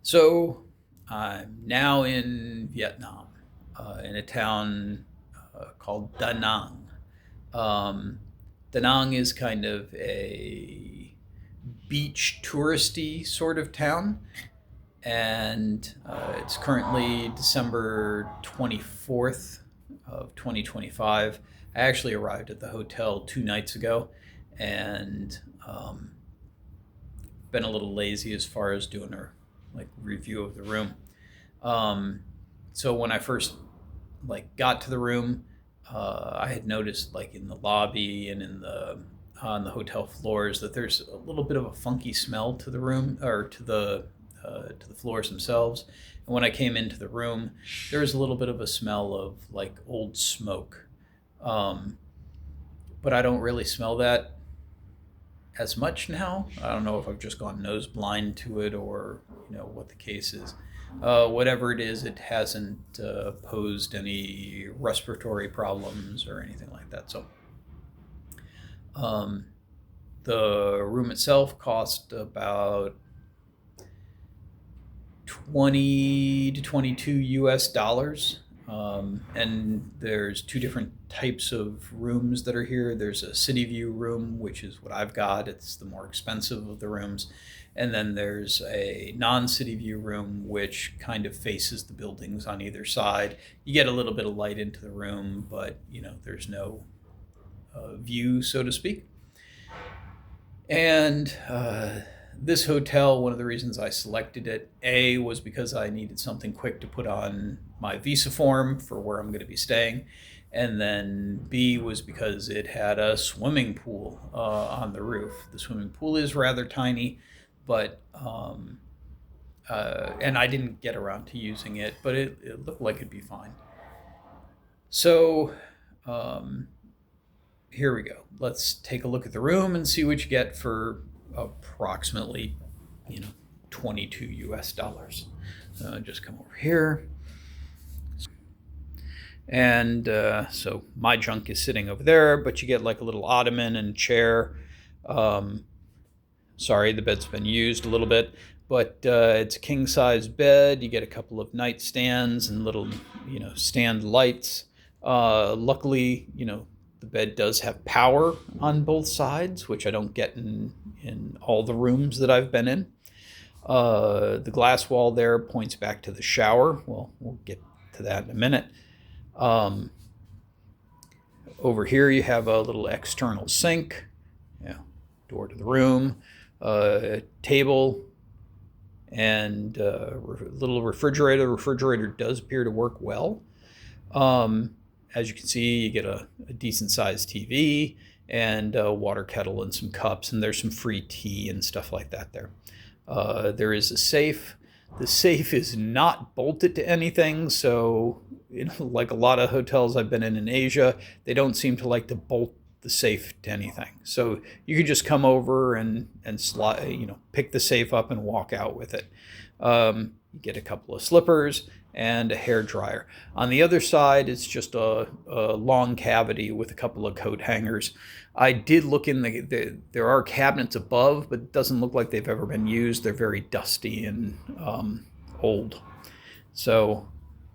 So I'm now in Vietnam, in a town called DaNang. Um, DaNang is kind of a beach touristy sort of town, and it's currently December 24th of 2025. I actually arrived at the hotel 2 nights ago, and been a little lazy as far as doing a review of the room. Um, so when I first got to the room, I had noticed in the lobby and in the on the hotel floors that there's a little bit of a funky smell to the room or to the floors themselves. And when I came into the room, there was a little bit of a smell of old smoke. Um, but I don't really smell that as much now. I don't know if I've just gone nose blind to it or what the case is. Whatever it is, it hasn't posed any respiratory problems or anything like that. So um, the room itself cost about 20 to 22 US dollars. And there's two different types of rooms that are here. There's a city view room, which is what I've got. It's the more expensive of the rooms. And then there's a non-city view room, which kind of faces the buildings on either side. You get a little bit of light into the room, but there's no view, so to speak. And this hotel, one of the reasons I selected it, A, was because I needed something quick to put on my visa form for where I'm going to be staying. And then B was because it had a swimming pool on the roof. The swimming pool is rather tiny, but and I didn't get around to using it, but it looked like it'd be fine. So here we go. Let's take a look at the room and see what you get for approximately 22 US dollars. Just come over here. And so my junk is sitting over there, but you get a little ottoman and chair. Sorry, the bed's been used a little bit, but it's a king size bed. You get a couple of nightstands and little stand lights. Luckily, the bed does have power on both sides, which I don't get in all the rooms that I've been in. The glass wall there points back to the shower. Well, we'll get to that in a minute. Over here you have a little external sink, door to the room, table, and little refrigerator. The refrigerator does appear to work well. As you can see, you get a decent sized TV and a water kettle and some cups, and there's some free tea and stuff like that there. There is a safe. The safe is not bolted to anything, so like a lot of hotels I've been in Asia, they don't seem to like to bolt the safe to anything. So you could just come over and slide, pick the safe up and walk out with it. You get a couple of slippers and a hair dryer. On the other side, it's just a long cavity with a couple of coat hangers. I did look in there are cabinets above, but it doesn't look like they've ever been used. They're very dusty and old. So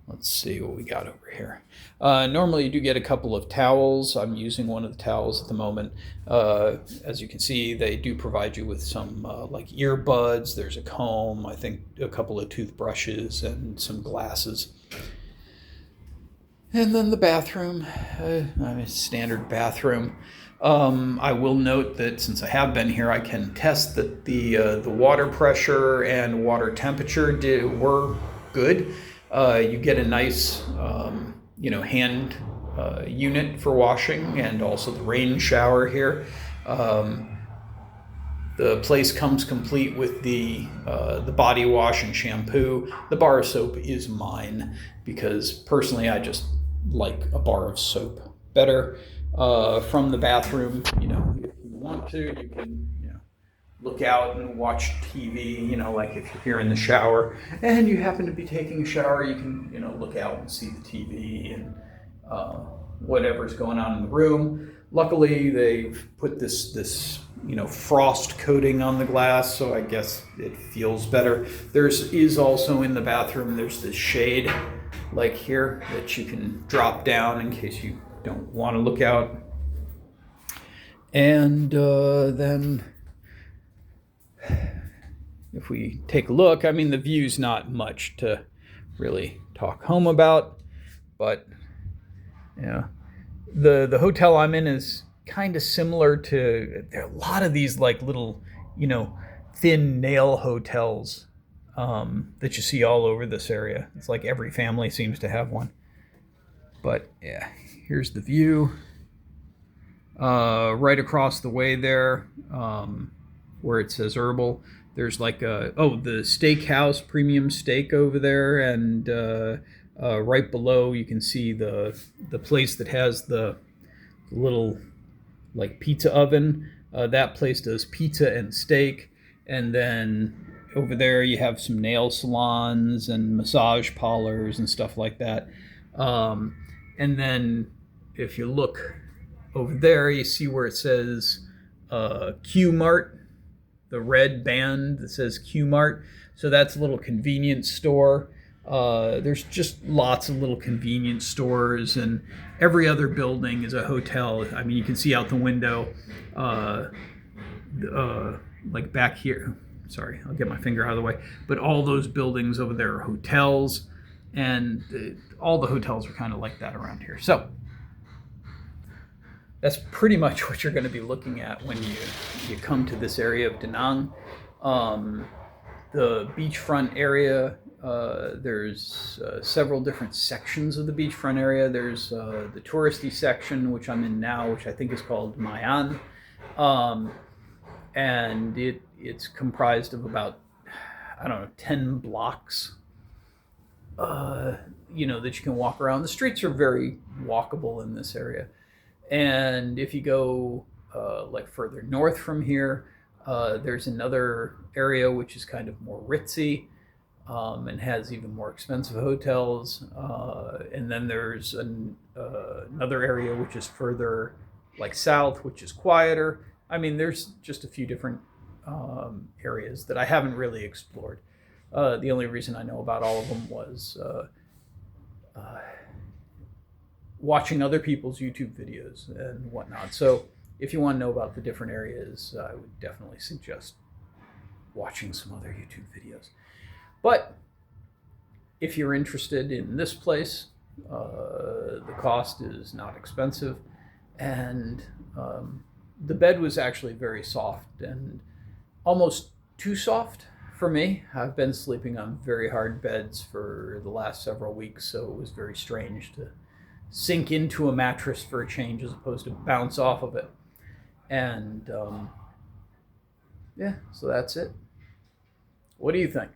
let's see what we got over here. Normally you do get a couple of towels. I'm using one of the towels at the moment. As you can see, they do provide you with some earbuds. There's a comb, I think a couple of toothbrushes, and some glasses. And then the bathroom, standard bathroom. I will note that since I have been here, I can test that the water pressure and water temperature were good. You get a nice, hand unit for washing, and also the rain shower here. The place comes complete with the body wash and shampoo. The bar of soap is mine because personally I just like a bar of soap better. From the bathroom, if you want to, you can look out and watch TV, like if you're here in the shower and you happen to be taking a shower, you can, look out and see the TV and whatever's going on in the room. Luckily, they've put this frost coating on the glass, so I guess it feels better. Is also in the bathroom, there's this shade like here that you can drop down in case you don't want to look out. And then if we take a look, I mean, the view's not much to really talk home about, but the hotel I'm in is kind of similar to, there are a lot of these like little, thin nail hotels that you see all over this area. It's like every family seems to have one. But yeah, here's the view. Right across the way there, where it says herbal, there's like the steakhouse, premium steak over there, and right below you can see the place that has the little like pizza oven. That place does pizza and steak. And then over there you have some nail salons and massage parlors and stuff like that. And then if you look over there, you see where it says Q Mart, the red band that says Q Mart. So that's a little convenience store. There's just lots of little convenience stores, and every other building is a hotel. I mean, you can see out the window, like back here. Sorry, I'll get my finger out of the way. But all those buildings over there are hotels, and all the hotels are kind of like that around here. So that's pretty much what you're going to be looking at when you come to this area of DaNang. The beachfront area, there's several different sections of the beachfront area. There's the touristy section, which I'm in now, which I think is called Mayan. And it's comprised of about, 10 blocks, that you can walk around. The streets are very walkable in this area. And if you go like further north from here, there's another area which is kind of more ritzy and has even more expensive hotels. And then there's another area which is further like south, which is quieter. I mean, there's just a few different areas that I haven't really explored. The only reason I know about all of them was watching other people's YouTube videos and whatnot. So if you want to know about the different areas, I would definitely suggest watching some other YouTube videos. But if you're interested in this place, the cost is not expensive, and the bed was actually very soft and almost too soft for me. I've been sleeping on very hard beds for the last several weeks, so it was very strange to sink into a mattress for a change as opposed to bounce off of it. And yeah, so that's it. What do you think?